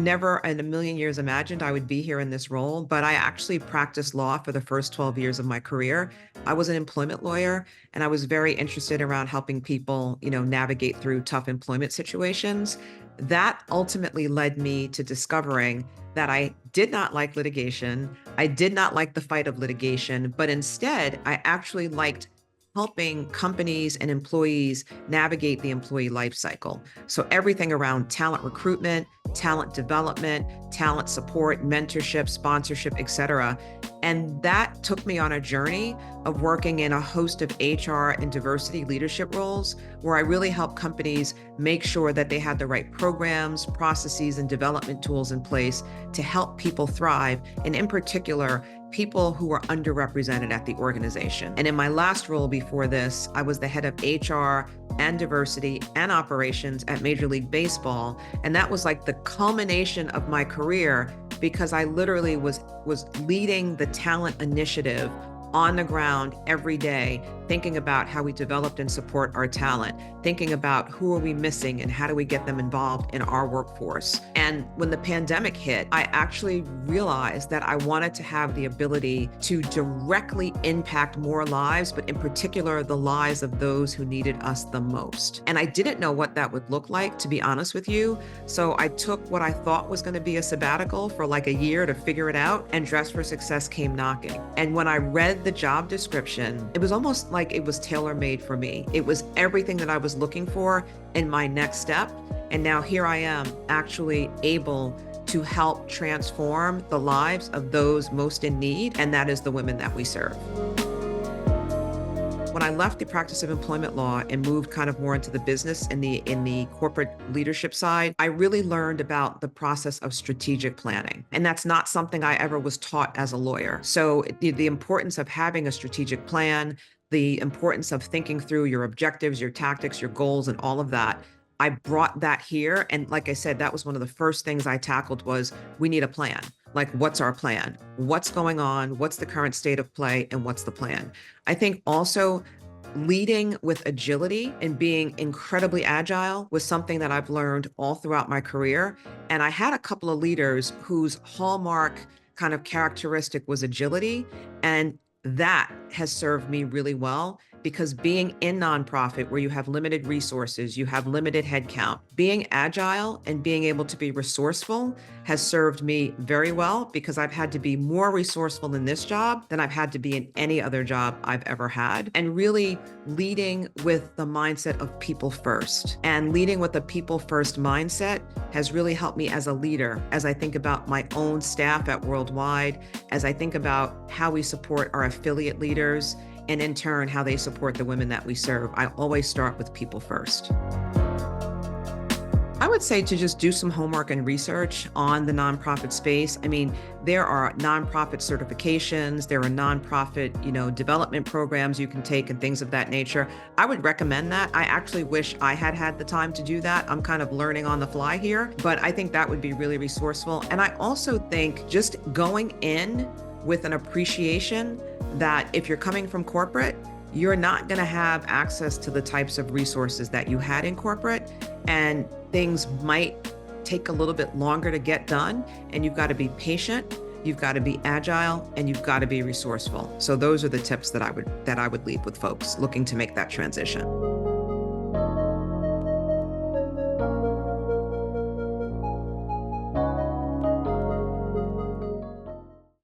never in a million years imagined I would be here in this role, but I actually practiced law for the first 12 years of my career. I was an employment lawyer and I was very interested around helping people, navigate through tough employment situations. That ultimately led me to discovering that I did not like litigation. I did not like the fight of litigation, but instead, I actually liked helping companies and employees navigate the employee life cycle. So everything around talent recruitment, talent development, talent support, mentorship, sponsorship, et cetera. And that took me on a journey of working in a host of HR and diversity leadership roles where I really help companies make sure that they had the right programs, processes, and development tools in place to help people thrive. And in particular, people who are underrepresented at the organization. And in my last role before this, I was the head of HR and diversity and operations at Major League Baseball. And that was like the culmination of my career because I literally was leading the talent initiative on the ground every day, thinking about how we developed and support our talent, thinking about who are we missing and how do we get them involved in our workforce. And when the pandemic hit, I actually realized that I wanted to have the ability to directly impact more lives, but in particular, the lives of those who needed us the most. And I didn't know what that would look like, to be honest with you. So I took what I thought was going to be a sabbatical for like a year to figure it out, and Dress for Success came knocking. And when I read the job description, it was almost like it was tailor-made for me. It was everything that I was looking for in my next step. And now here I am actually able to help transform the lives of those most in need, and that is the women that we serve. When I left the practice of employment law and moved kind of more into the business in the corporate leadership side, I really learned about the process of strategic planning. And that's not something I ever was taught as a lawyer. So the importance of having a strategic plan, the importance of thinking through your objectives, your tactics, your goals, and all of that, I brought that here. And like I said, that was one of the first things I tackled was we need a plan. Like, what's our plan? What's going on? What's the current state of play? And what's the plan? I think also leading with agility and being incredibly agile was something that I've learned all throughout my career. And I had a couple of leaders whose hallmark kind of characteristic was agility. And that has served me really well because being in nonprofit where you have limited resources, you have limited headcount, being agile and being able to be resourceful has served me very well because I've had to be more resourceful in this job than I've had to be in any other job I've ever had. And really leading with the mindset of people first. And leading with a people first mindset has really helped me as a leader, as I think about my own staff at Worldwide, as I think about how we support our affiliate leaders, and in turn, how they support the women that we serve. I always start with people first. I would say to just do some homework and research on the nonprofit space. I mean, there are nonprofit certifications, there are nonprofit, development programs you can take and things of that nature. I would recommend that. I actually wish I had had the time to do that. I'm kind of learning on the fly here, but I think that would be really resourceful. And I also think just going in with an appreciation that if you're coming from corporate, you're not going to have access to the types of resources that you had in corporate, and things might take a little bit longer to get done, and you've got to be patient, you've got to be agile, and you've got to be resourceful. So those are the tips that I would leave with folks looking to make that transition.